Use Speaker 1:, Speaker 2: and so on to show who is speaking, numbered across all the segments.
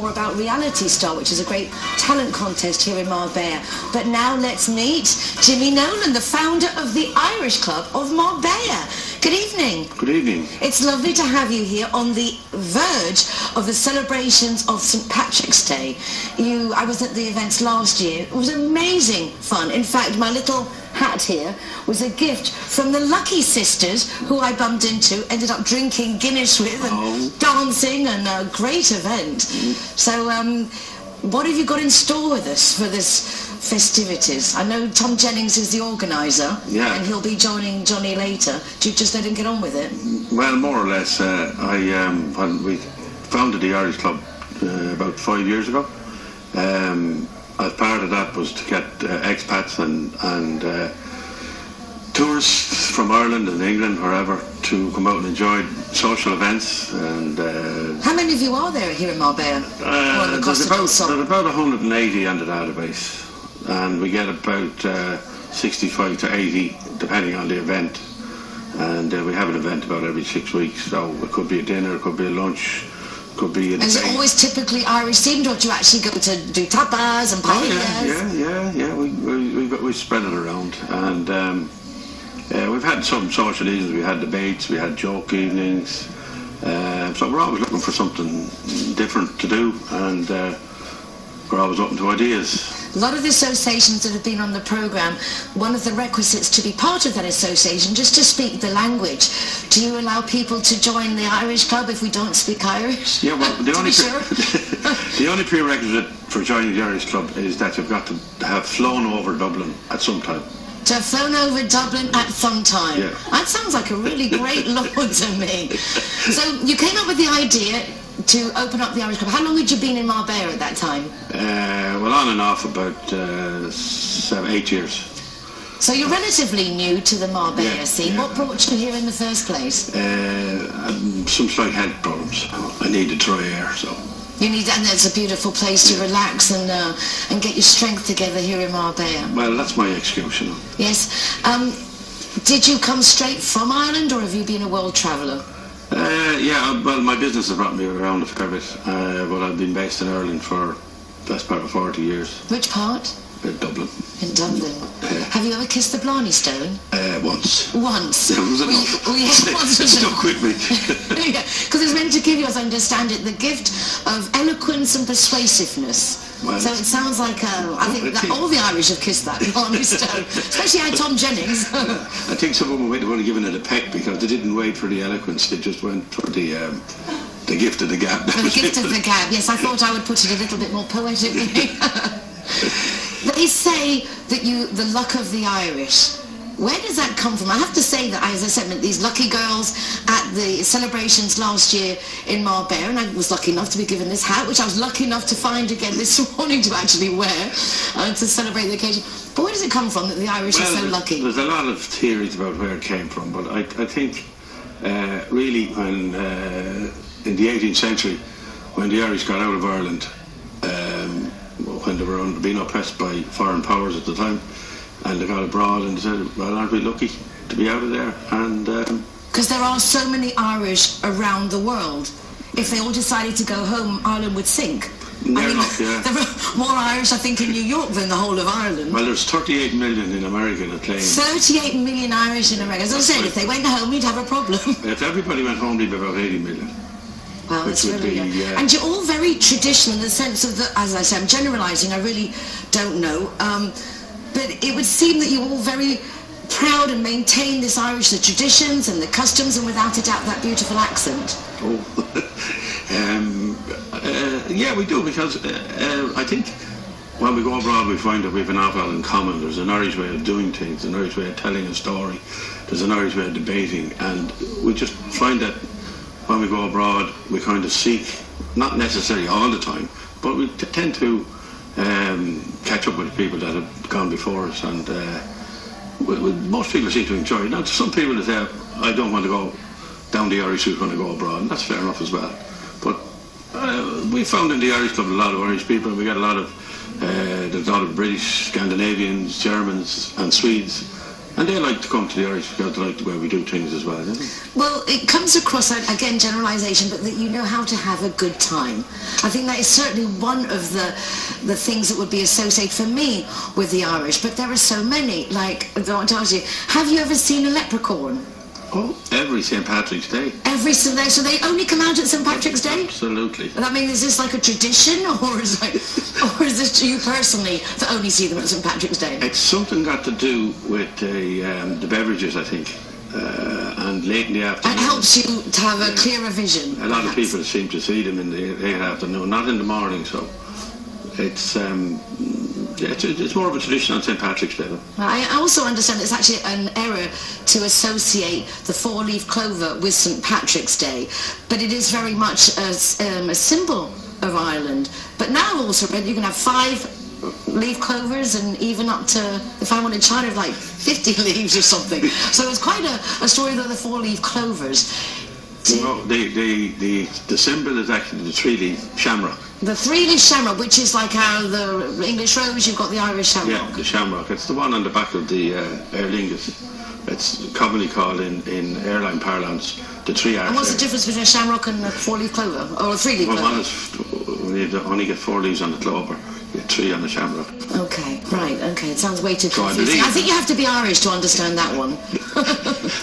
Speaker 1: more about Reality Star, which is a great talent contest here in Marbella. But now let's meet Jimmy Nolan, the founder of the Irish Club of Marbella. Good evening.
Speaker 2: Good evening.
Speaker 1: It's lovely to have you here on the verge of the celebrations of St. Patrick's Day. I was at the events last year. It was amazing fun. In fact, my little hat here was a gift from the Lucky Sisters, who I bumped into, ended up drinking Guinness with and dancing, and a great event. So what have you got in store with us for this festivities? I know Tom Jennings is the organiser, and he'll be joining Johnny later. Do you just let him get on with it?
Speaker 2: Well, more or less. When we founded the Irish Club about 5 years ago, as part of that was to get expats and tourists from Ireland and England, wherever, to come out and enjoy social events. And
Speaker 1: how many of you are there here in Marbella?
Speaker 2: There's about 180 on the database, and we get about 65 to 80 depending on the event. And we have an event about every 6 weeks, so it could be a dinner, it could be a lunch, could be a
Speaker 1: Is it always typically Irish themed, or do you actually go to do tapas and paellas?
Speaker 2: We spread it around, and we've had some social evenings, we had debates, we had joke evenings, so we're always looking for something different to do, and we're always open to ideas.
Speaker 1: A lot of the associations that have been on the programme, one of the requisites to be part of that association, just to speak the language. Do you allow people to join the Irish Club if we don't speak Irish?
Speaker 2: Yeah, well, the only prerequisite for joining the Irish Club is that you've got to have flown over Dublin at some time.
Speaker 1: To have flown over Dublin at some time?
Speaker 2: Yeah.
Speaker 1: That sounds like a really great law to me. So you came up with the idea to open up the Irish Club. How long had you been in Marbella at that time?
Speaker 2: Well, on and off about 8 years.
Speaker 1: So you're relatively new to the Marbella scene. What brought you here in the first place?
Speaker 2: Some slight health problems. I needed dry air, so.
Speaker 1: You need, and it's a beautiful place to relax and get your strength together here in Marbella.
Speaker 2: Well, that's my excuse, you know.
Speaker 1: Yes. Did you come straight from Ireland, or have you been a world traveller?
Speaker 2: Yeah, well, my business has brought me around a fair bit, but I've been based in Ireland for the best part of 40 years.
Speaker 1: Which part?
Speaker 2: Dublin.
Speaker 1: In Dublin. Have you ever kissed the Blarney Stone?
Speaker 2: Once.
Speaker 1: Once?
Speaker 2: It was enough. It stuck with me.
Speaker 1: Yeah, because it's meant to give you, as I understand it, the gift of eloquence and persuasiveness. Well, so it sounds like, I think that all the Irish have kissed that Blarney Stone, especially Tom Jennings.
Speaker 2: I think some of them might have given it a peck because they didn't wait for the eloquence, they just went for the gift of the gab.
Speaker 1: The gift of the gab, yes, I thought I would put it a little bit more poetically. They say that the luck of the Irish. Where does that come from? I have to say that, as I said, met these lucky girls at the celebrations last year in Marbella, and I was lucky enough to be given this hat, which I was lucky enough to find again this morning to actually wear to celebrate the occasion. But where does it come from that the Irish are so lucky?
Speaker 2: There's a lot of theories about where it came from, but I think really when in the 18th century, when the Irish got out of Ireland, when they were being oppressed by foreign powers at the time, and they got abroad and they said, well, aren't we lucky to be out of there? And
Speaker 1: because there are so many Irish around the world. If they all decided to go home, Ireland would sink. There are more Irish, I think, in New York than the whole of Ireland.
Speaker 2: Well, there's 38 million in America that claim.
Speaker 1: 38 million Irish in America. As I said, if they went home, you'd have a problem.
Speaker 2: If everybody went home, there'd be about 80 million.
Speaker 1: Well, that's really and you're all very traditional in the sense of that, as I say, I'm generalising, I really don't know. But it would seem that you're all very proud and maintain this Irish, the traditions and the customs, and without a doubt that beautiful accent.
Speaker 2: Yeah, we do, because I think when we go abroad we find that we have an awful lot in common. There's an Irish way of doing things, an Irish way of telling a story, there's an Irish way of debating, and we just find that when we go abroad we kind of seek, not necessarily all the time, but we tend to catch up with people that have gone before us, and most people seem to enjoy it. Now, some people that say, I don't want to go down the Irish route when I go abroad, and that's fair enough as well. But we found in the Irish Club a lot of Irish people, and we got there's a lot of British, Scandinavians, Germans and Swedes And they like to come to the Irish because they like the way we do things as well, don't they?
Speaker 1: Well, it comes across, again, generalisation, but that you know how to have a good time. I think that is certainly one of the things that would be associated for me with the Irish, but there are so many. Like, I want to ask you, have you ever seen a leprechaun?
Speaker 2: Oh, every St. Patrick's Day.
Speaker 1: Every Sunday, so they only come out at St. Patrick's Day?
Speaker 2: Absolutely.
Speaker 1: I mean, is this like a tradition, or is this you personally that only see them at St. Patrick's Day?
Speaker 2: It's something got to do with the beverages, I think, and late in the afternoon.
Speaker 1: It helps you to have a clearer vision.
Speaker 2: A lot of people seem to see them in the late afternoon, not in the morning, so it's more of a tradition on St. Patrick's Day.
Speaker 1: I also understand it's actually an error to associate the four-leaf clover with St. Patrick's Day, but it is very much a symbol of Ireland. But now I've also read you can have 5-leaf clovers and even up to, if I wanted China, of like 50 leaves or something. So it's quite a story of the 4-leaf clovers.
Speaker 2: No, the symbol is actually the 3-leaf shamrock.
Speaker 1: The 3-leaf shamrock, which is like how the English rose, you've got the Irish shamrock.
Speaker 2: Yeah, the shamrock. It's the one on the back of the Aer Lingus. It's commonly called in airline parlance the 3R.
Speaker 1: And what's the difference between a shamrock and a 4-leaf clover, or a 3-leaf clover?
Speaker 2: Well, one is you only get 4 leaves on the clover. You get 3 on the shamrock.
Speaker 1: Okay, right. Okay, it sounds way too
Speaker 2: So
Speaker 1: confusing. I think you have to be Irish to understand that one.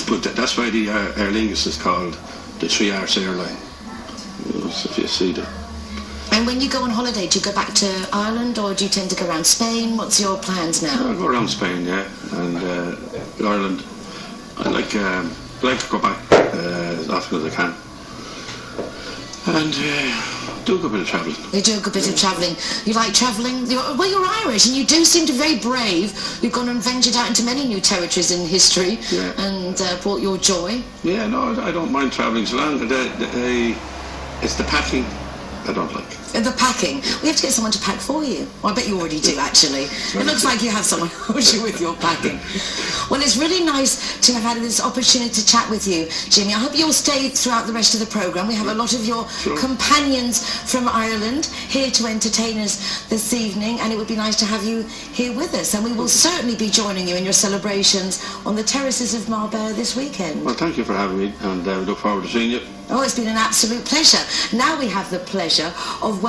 Speaker 2: But that's why the Aer Lingus is called the 3R airline. So if you see the.
Speaker 1: And when you go on holiday, do you go back to Ireland, or do you tend to go around Spain? What's your plans now?
Speaker 2: I go around Spain, yeah, and Ireland. I like to go back as often as I can, and do a good bit of travelling.
Speaker 1: You do a good bit of travelling. You like travelling? Well, you're Irish, and you do seem to be very brave. You've gone and ventured out into many new territories in history,
Speaker 2: yeah,
Speaker 1: and brought your joy.
Speaker 2: Yeah, no, I don't mind travelling so long. It's the packing I don't like.
Speaker 1: The packing. We have to get someone to pack for you. Well, I bet you already do, actually. It looks like you have someone who helps you with your packing. Well, it's really nice to have had this opportunity to chat with you, Jimmy. I hope you'll stay throughout the rest of the programme. We have a lot of your companions from Ireland here to entertain us this evening, and it would be nice to have you here with us. And we will certainly be joining you in your celebrations on the terraces of Marbella this weekend.
Speaker 2: Well, thank you for having me, and we look forward to seeing you.
Speaker 1: Oh, it's been an absolute pleasure. Now we have the pleasure of